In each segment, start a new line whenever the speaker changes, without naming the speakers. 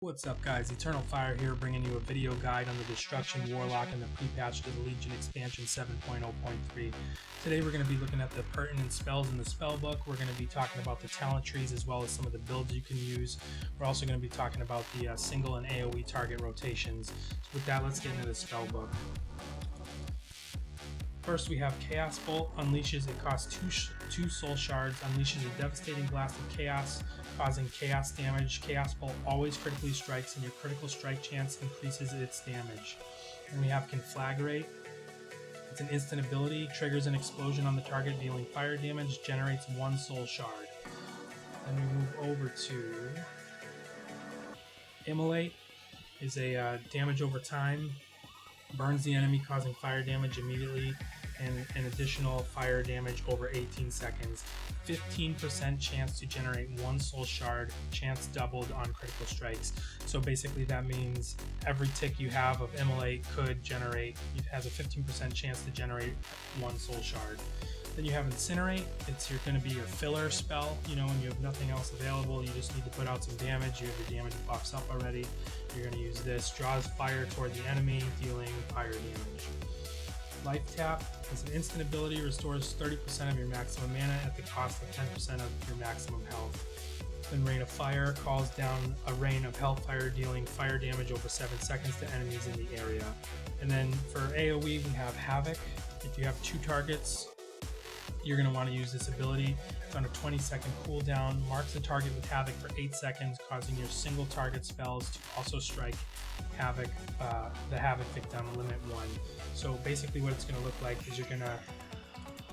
What's up guys, Eternal Fire here, bringing you a video guide on the Destruction Warlock and the pre-patch to the Legion expansion 7.0.3. Today we're going to be looking at the pertinent spells in the Spellbook. We're going to be talking about the talent trees as well as some of the builds you can use. We're also going to be talking about the single and AoE target rotations. So with that, let's get into the Spellbook. First we have Chaos Bolt. Unleashes, it costs two soul shards, unleashes a devastating blast of chaos, causing chaos damage. Chaos Bolt always critically strikes, and your critical strike chance increases its damage. And we have Conflagrate. It's an instant ability, triggers an explosion on the target, dealing fire damage, generates one soul shard. Then we move over to Intellect. Is a damage over time, burns the enemy, causing fire damage immediately, and an additional fire damage over 18 seconds. 15% chance to generate one soul shard, chance doubled on critical strikes. So basically that means every tick you have of Intellect could generate, it has a 15% chance to generate one soul shard. Then you have Incinerate. It's going to be your filler spell, when you have nothing else available, you just need to put out some damage, you have your damage buffs up already. You're going to use this. Draws fire toward the enemy, dealing fire damage. Life Tap is an instant ability, restores 30% of your maximum mana at the cost of 10% of your maximum health. Then Rain of Fire calls down a rain of hellfire, dealing fire damage over 7 seconds to enemies in the area. And then for AoE we have Havoc. If you have two targets, you're going to want to use this ability. It's on a 20-second cooldown, marks the target with Havoc for 8 seconds, causing your single target spells to also strike Havoc, the Havoc victim, limit 1. So basically what it's going to look like is you're going to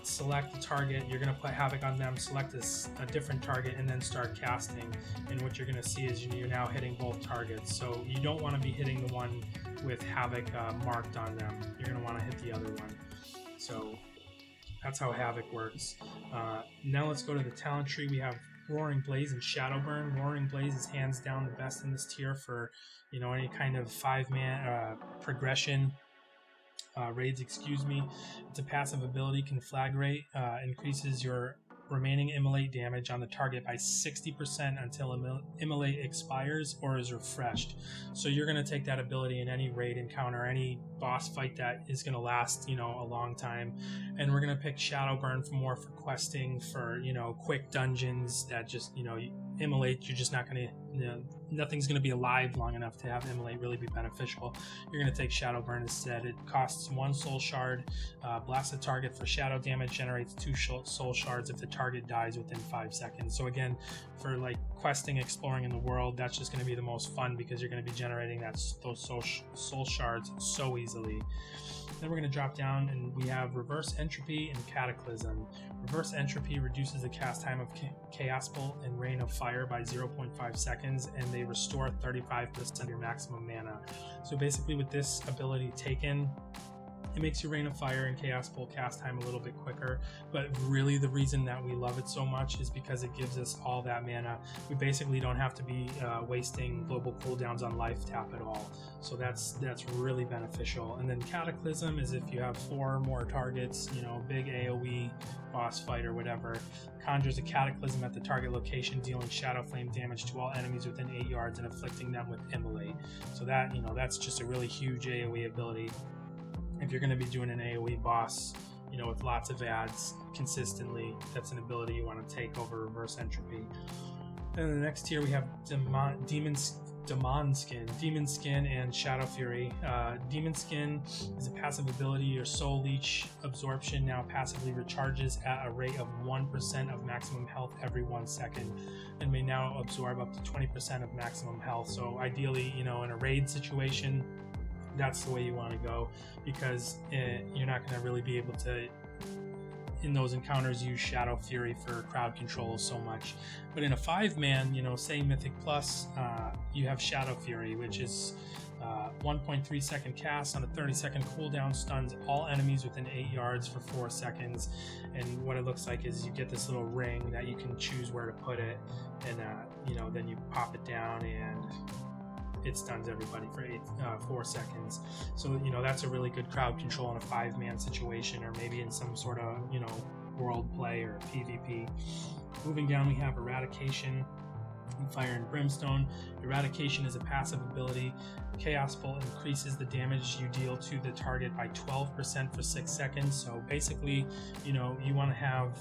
select the target, you're going to put Havoc on them, select a different target, and then start casting. And what you're going to see is you're now hitting both targets. So you don't want to be hitting the one with Havoc marked on them. You're going to want to hit the other one. So that's how Havoc works. Now let's go to the talent tree. We have Roaring Blaze and Shadowburn. Roaring Blaze is hands down the best in this tier for any kind of 5-man progression raids. It's a passive ability. Conflagrate increases your remaining Immolate damage on the target by 60% until Immolate expires or is refreshed. So you're going to take that ability in any raid encounter, any boss fight that is going to last, a long time. And we're going to pick Shadowburn for questing, for, quick dungeons that just, Immolate, you're just not going to, nothing's going to be alive long enough to have Immolate really be beneficial. You're going to take Shadowburn instead. It costs 1 soul shard, blasts the target for shadow damage, generates 2 soul shards if the target dies within 5 seconds. So again, for like questing, exploring in the world, that's just going to be the most fun because you're going to be generating those soul shards so easily. Then we're going to drop down and we have Reverse Entropy and Cataclysm. Reverse Entropy reduces the cast time of Chaos Bolt and Rain of Fire by 0.5 seconds, and they restore 35% of your maximum mana. So basically with this ability taken, it makes your Rain of Fire and Chaos Bolt cast time a little bit quicker, but really the reason that we love it so much is because it gives us all that mana. We basically don't have to be wasting global cooldowns on Life Tap at all. So that's really beneficial. And then Cataclysm is if you have 4 or more targets, big AoE boss fight or whatever, conjures a Cataclysm at the target location, dealing Shadow Flame damage to all enemies within 8 yards and afflicting them with Immolate. So that, that's just a really huge AoE ability. If you're going to be doing an AoE boss, with lots of ads consistently, that's an ability you want to take over Reverse Entropy. Then the next tier we have Demon Skin and Shadow Fury. Demon Skin is a passive ability. Your Soul Leech absorption now passively recharges at a rate of 1% of maximum health every 1 second, and may now absorb up to 20% of maximum health. So ideally, in a raid situation, that's the way you want to go, because you're not going to really be able to, in those encounters, use Shadow Fury for crowd control so much. But in a 5-man, say Mythic Plus, you have Shadow Fury, which is 1.3 second cast on a 30-second cooldown, stuns all enemies within 8 yards for 4 seconds. And what it looks like is you get this little ring that you can choose where to put it, and then you pop it down and it stuns everybody for 4 seconds. So that's a really good crowd control in a 5-man situation, or maybe in some sort of world play or PvP. Moving down, we have Eradication. Fire and Brimstone. Eradication is a passive ability. Chaos Bolt increases the damage you deal to the target by 12% for 6 seconds. So basically, you know, you want to have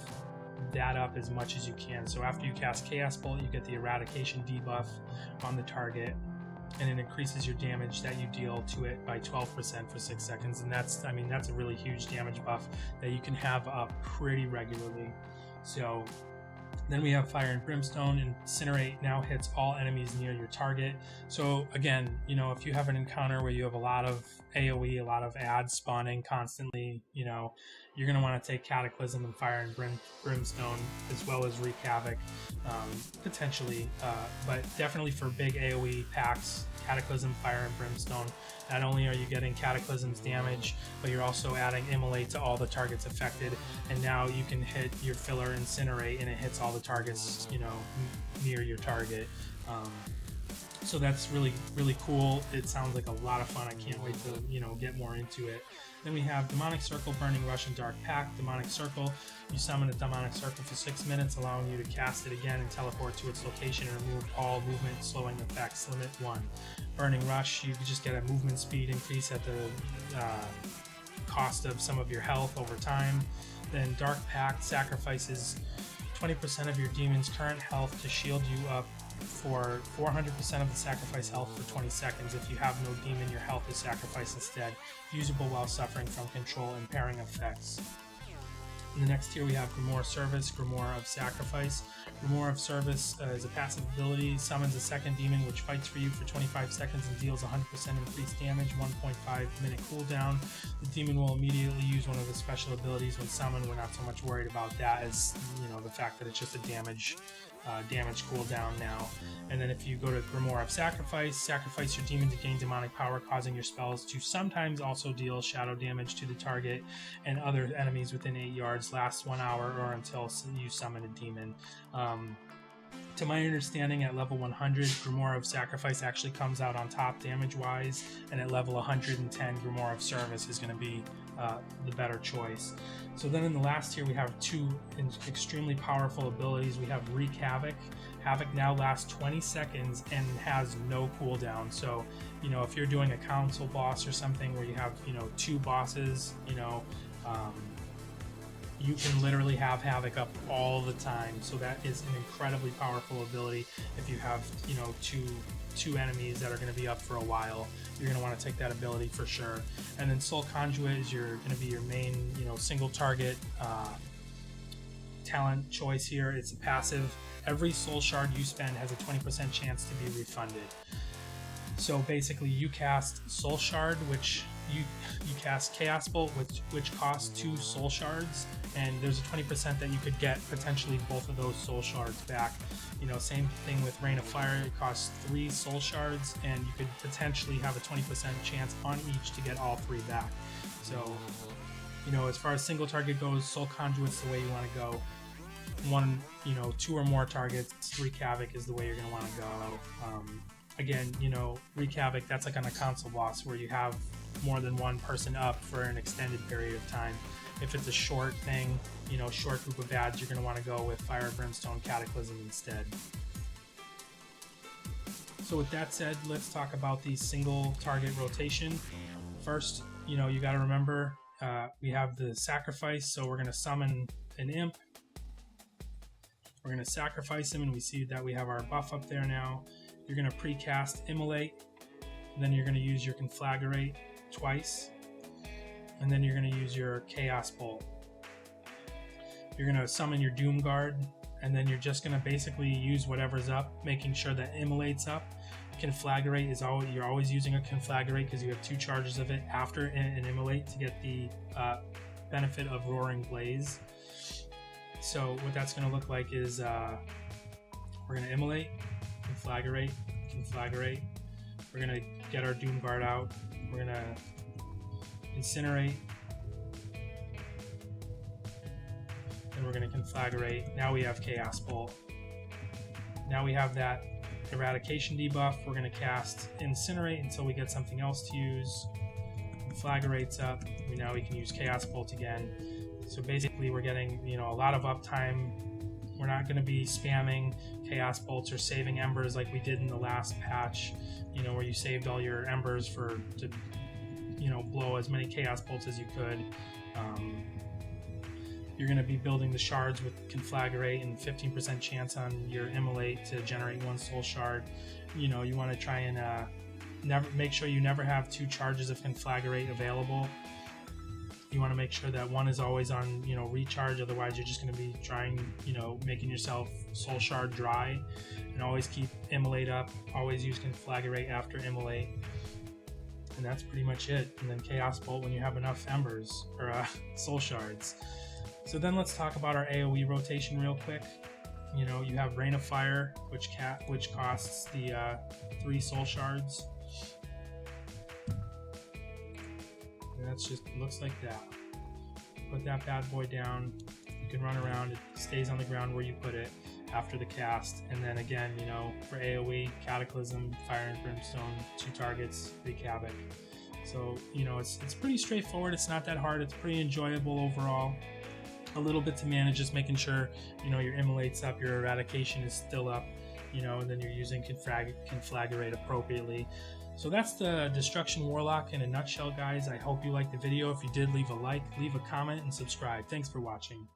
that up as much as you can. So after you cast Chaos Bolt, you get the Eradication debuff on the target, and it increases your damage that you deal to it by 12% for 6 seconds. And that's, I mean, that's a really huge damage buff that you can have up pretty regularly. So then we have Fire and Brimstone. Incinerate now hits all enemies near your target. So again, you know, if you have an encounter where you have a lot of AoE, a lot of ads spawning constantly, you know, you're going to want to take Cataclysm and Fire and Brimstone, as well as Wreak Havoc, potentially. But definitely for big AoE packs, Cataclysm, Fire and Brimstone. Not only are you getting Cataclysm's damage, but you're also adding Immolate to all the targets affected, and now you can hit your filler Incinerate, and it hits all the targets, you know, near your target. So that's really, really cool. It sounds like a lot of fun. I can't wait to, you know, get more into it. Then we have Demonic Circle, Burning Rush, and Dark Pact. Demonic Circle, you summon a Demonic Circle for 6 minutes, allowing you to cast it again and teleport to its location and remove all movement slowing effects. Limit 1. Burning Rush, you just get a movement speed increase at the cost of some of your health over time. Then Dark Pact sacrifices 20% of your demon's current health to shield you up for 400% of the sacrifice health for 20 seconds. If you have no demon, your health is sacrificed instead. Usable while suffering from control impairing effects. In the next tier we have Grimoire Service, Grimoire of Sacrifice. Grimoire of Service is a passive ability, summons a second demon which fights for you for 25 seconds and deals 100% increased damage, 1.5 minute cooldown. The demon will immediately use one of the special abilities when summoned. We're not so much worried about that as, you know, the fact that it's just a damage cooldown now. And then if you go to Grimoire of Sacrifice, sacrifice your demon to gain demonic power, causing your spells to sometimes also deal shadow damage to the target and other enemies within 8 yards, lasts 1 hour or until you summon a demon. To my understanding, at level 100, Grimoire of Sacrifice actually comes out on top damage-wise, and at level 110, Grimoire of Service is going to be the better choice. So then in the last tier, we have two extremely powerful abilities. We have Wreak Havoc. Havoc now lasts 20 seconds and has no cooldown. So, you know, if you're doing a council boss or something where you have, you know, 2 bosses, you know, you can literally have Havoc up all the time. So that is an incredibly powerful ability. If you have, you know, two enemies that are going to be up for a while, you're going to want to take that ability for sure. And then Soul Conduit is going to be your main, you know, single target talent choice here. It's a passive. Every soul shard you spend has a 20% chance to be refunded. So basically you cast Soul Shard, which you cast Chaos Bolt, which costs 2 Soul Shards, and there's a 20% that you could get potentially both of those Soul Shards back. You know, same thing with Rain of Fire, it costs 3 Soul Shards, and you could potentially have a 20% chance on each to get all 3 back. So, you know, as far as single target goes, Soul Conduit's the way you want to go. 1, you know, 2 or more targets, Wreak Havoc is the way you're going to want to go. Again, you know, Wreak Havoc, that's like on a console boss where you have more than one person up for an extended period of time. If it's a short thing, you know, short group of ads, you're going to want to go with Fire, Brimstone, Cataclysm instead. So with that said, let's talk about the single target rotation. First, you know, you got to remember we have the sacrifice, so we're going to summon an imp. We're going to sacrifice him, and we see that we have our buff up there now. You're going to pre-cast Immolate, then you're going to use your Conflagrate twice, and then you're going to use your Chaos Bolt. You're going to summon your Doom Guard, and then you're just going to basically use whatever's up, making sure that Immolate's up. Conflagrate is always, you're always using a Conflagrate because you have 2 charges of it after an Immolate to get the benefit of Roaring Blaze. So what that's going to look like is we're going to Immolate, Conflagrate, Conflagrate. We're going to get our Doom Guard out. We're going to Incinerate. And we're going to Conflagrate. Now we have Chaos Bolt. Now we have that Eradication debuff. We're going to cast Incinerate until we get something else to use. Conflagrate's up. Now we can use Chaos Bolt again. So basically we're getting, you know, a lot of uptime We're not going to be spamming Chaos Bolts or saving Embers like we did in the last patch, you know, where you saved all your Embers to, you know, blow as many Chaos Bolts as you could. You're going to be building the shards with Conflagrate and 15% chance on your Immolate to generate 1 soul shard. You know, you want to try and make sure you never have 2 charges of Conflagrate available. You want to make sure that one is always on, you know, recharge. Otherwise, you're just going to be trying, you know, making yourself soul shard dry. And always keep Immolate up. Always use Conflagrate after Immolate. And that's pretty much it. And then Chaos Bolt when you have enough Embers or soul shards. So then let's talk about our AoE rotation real quick. You know, you have Rain of Fire, which costs the 3 soul shards. And that's just looks like that. Put that bad boy down. You can run around. It stays on the ground where you put it after the cast. And then again, you know, for AoE, Cataclysm, Fire and Brimstone, 2 targets, wreak Havoc. So, you know, it's pretty straightforward. It's not that hard. It's pretty enjoyable overall. A little bit to manage, just making sure, you know, your Immolate's up, your Eradication is still up, you know, and then you're using Conflagrate appropriately. So that's the Destruction Warlock in a nutshell, guys. I hope you liked the video. If you did, leave a like, leave a comment, and subscribe. Thanks for watching.